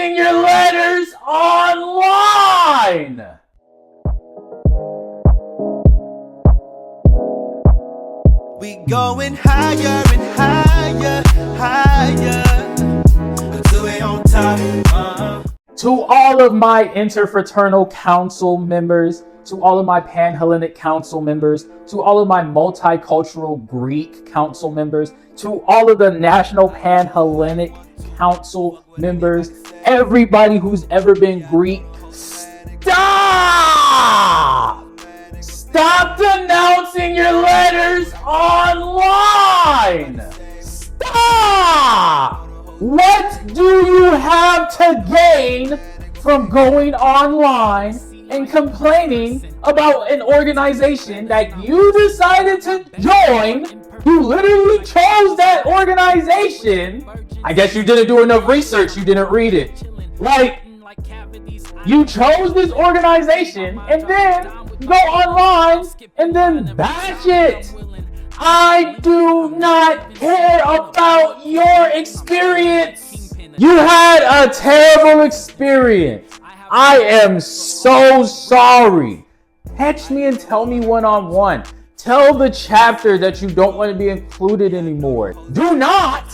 denouncing your letters online. We going higher and higher, higher, until we on top. To all of my Interfraternal council members, to all of my Pan-hellenic council members, to all of my Multicultural Greek council members, to all of the National Pan-hellenic council members, everybody who's ever been Greek, stop! Stop denouncing your letters online! Stop! What do you have to gain from going online and complaining about an organization that you decided to join? You literally chose that organization. I guess you didn't do enough research. You didn't read it. Like, you chose this organization and then go online and then bash it. I do not care about your experience. You had a terrible experience. I am so sorry. Text me and tell me one-on-one. Tell the chapter that you don't want to be included anymore. Do not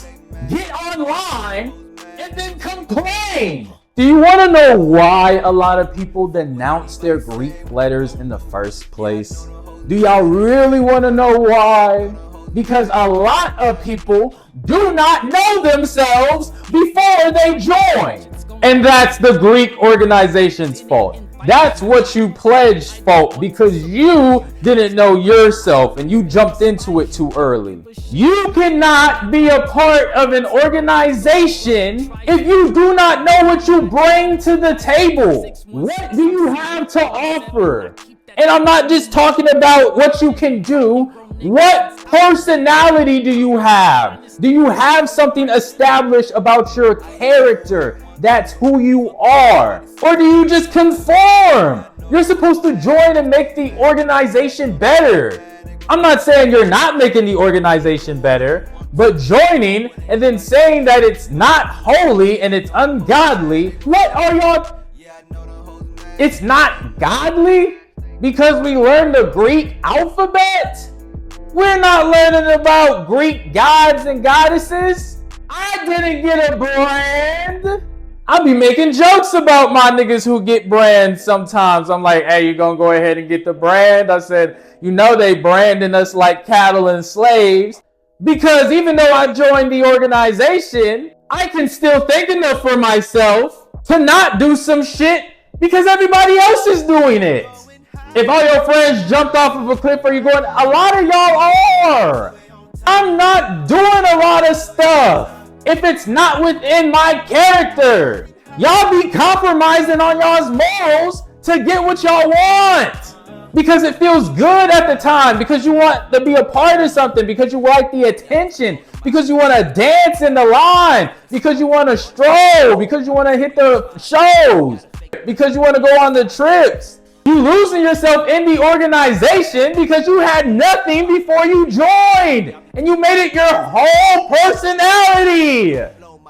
get online and then complain. Do you want to know why a lot of people denounce their Greek letters in the first place? Do y'all really want to know why? Because a lot of people do not know themselves before they join. And that's the Greek organization's fault. That's what you pledged fault, because you didn't know yourself and you jumped into it too early. You cannot be a part of an organization if you do not know what you bring to the table. What do you have to offer? And I'm not just talking about what you can do. What personality do you have? Do you have something established about your character? That's who you are. Or do you just conform? You're supposed to join and make the organization better. I'm not saying you're not making the organization better, but joining and then saying that it's not holy and it's ungodly. What are y'all? It's not godly? Because we learned the Greek alphabet? We're not learning about Greek gods and goddesses. I didn't get a brand. I be making jokes about my niggas who get brands sometimes. I'm like, hey, you gonna go ahead and get the brand? I said, you know they branding us like cattle and slaves. Because even though I joined the organization, I can still think enough for myself to not do some shit because everybody else is doing it. If all your friends jumped off of a cliff, are you going? A lot of y'all are. I'm not doing a lot of stuff if it's not within my character. Y'all be compromising on y'all's morals to get what y'all want. Because it feels good at the time, because you want to be a part of something, because you like the attention, because you want to dance in the line, because you want to stroll, because you want to hit the shows, because you want to go on the trips. You losing yourself in the organization because you had nothing before you joined and you made it your whole personality.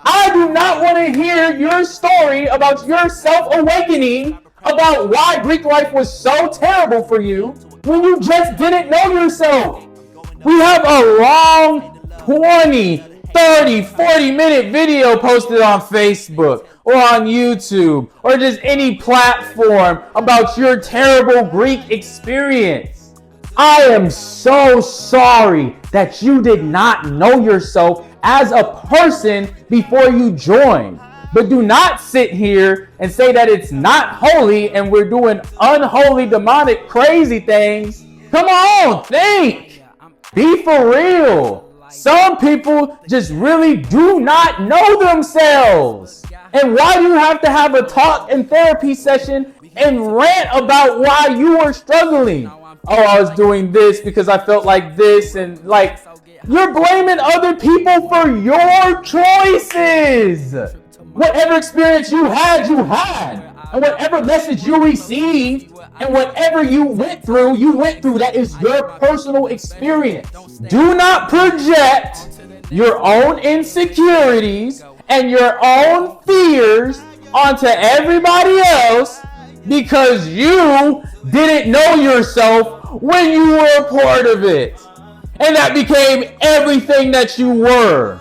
I do not want to hear your story about your self-awakening about why Greek life was so terrible for you when you just didn't know yourself. We have a long 20, 30, 40-minute video posted on Facebook or on YouTube, or just any platform about your terrible Greek experience. I am so sorry that you did not know yourself as a person before you joined. But do not sit here and say that it's not holy and we're doing unholy, demonic, crazy things. Come on, think. Be for real. Some people just really do not know themselves. And why do you have to have a talk and therapy session and rant about why you were struggling? Oh, I was doing this because I felt like this, and like, you're blaming other people for your choices. Whatever experience you had, and whatever message you received, and whatever you went through. That is your personal experience. Do not project your own insecurities and your own fears onto everybody else because you didn't know yourself when you were a part of it. And that became everything that you were.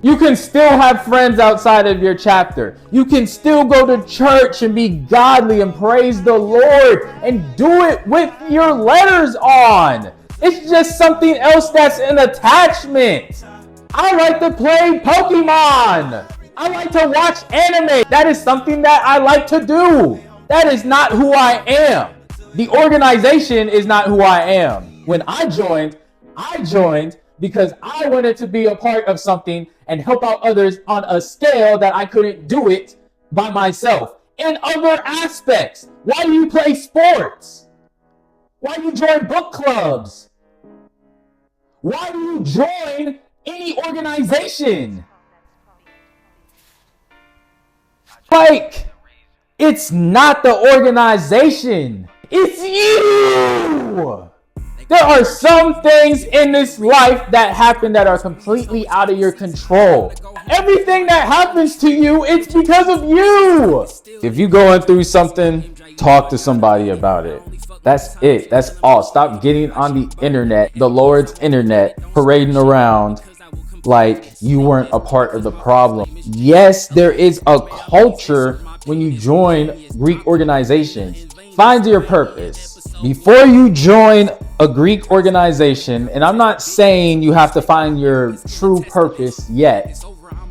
You can still have friends outside of your chapter. You can still go to church and be godly and praise the Lord and do it with your letters on. It's just something else that's an attachment. I like to play Pokemon. I like to watch anime. That is something that I like to do. That is not who I am. The organization is not who I am. When I joined because I wanted to be a part of something and help out others on a scale that I couldn't do it by myself. In other aspects, why do you play sports? Why do you join book clubs? Why do you join any organization? Like, it's not the organization, it's you! There are some things in this life that happen that are completely out of your control. Everything that happens to you, it's because of you. If you're going through something, talk to somebody about it. That's it. That's all. Stop getting on the internet, the Lord's internet, parading around like you weren't a part of the problem. Yes, there is a culture when you join Greek organizations. Find your purpose. Before you join a Greek organization, and I'm not saying you have to find your true purpose yet,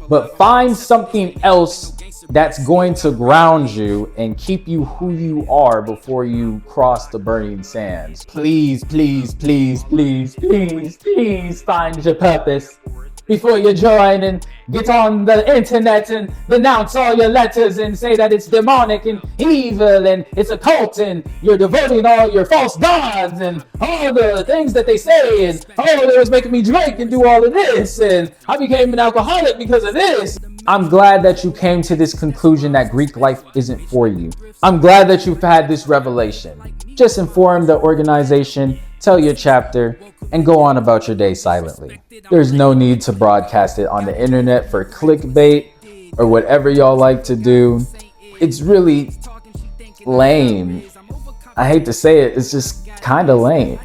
but find something else that's going to ground you and keep you who you are before you cross the burning sands. Please, please, please, please, please, please find your purpose before you join and get on the internet and denounce all your letters and say that it's demonic and evil and it's a cult and you're devoting all your false gods and all the things that they say and it was making me drink and do all of this and I became an alcoholic because of this. I'm glad that you came to this conclusion that Greek life isn't for you. I'm glad that you've had this revelation. Just inform the organization, tell your chapter, and go on about your day silently. There's no need to broadcast it on the internet for clickbait or whatever y'all like to do. It's really lame. I hate to say it, it's just kind of lame.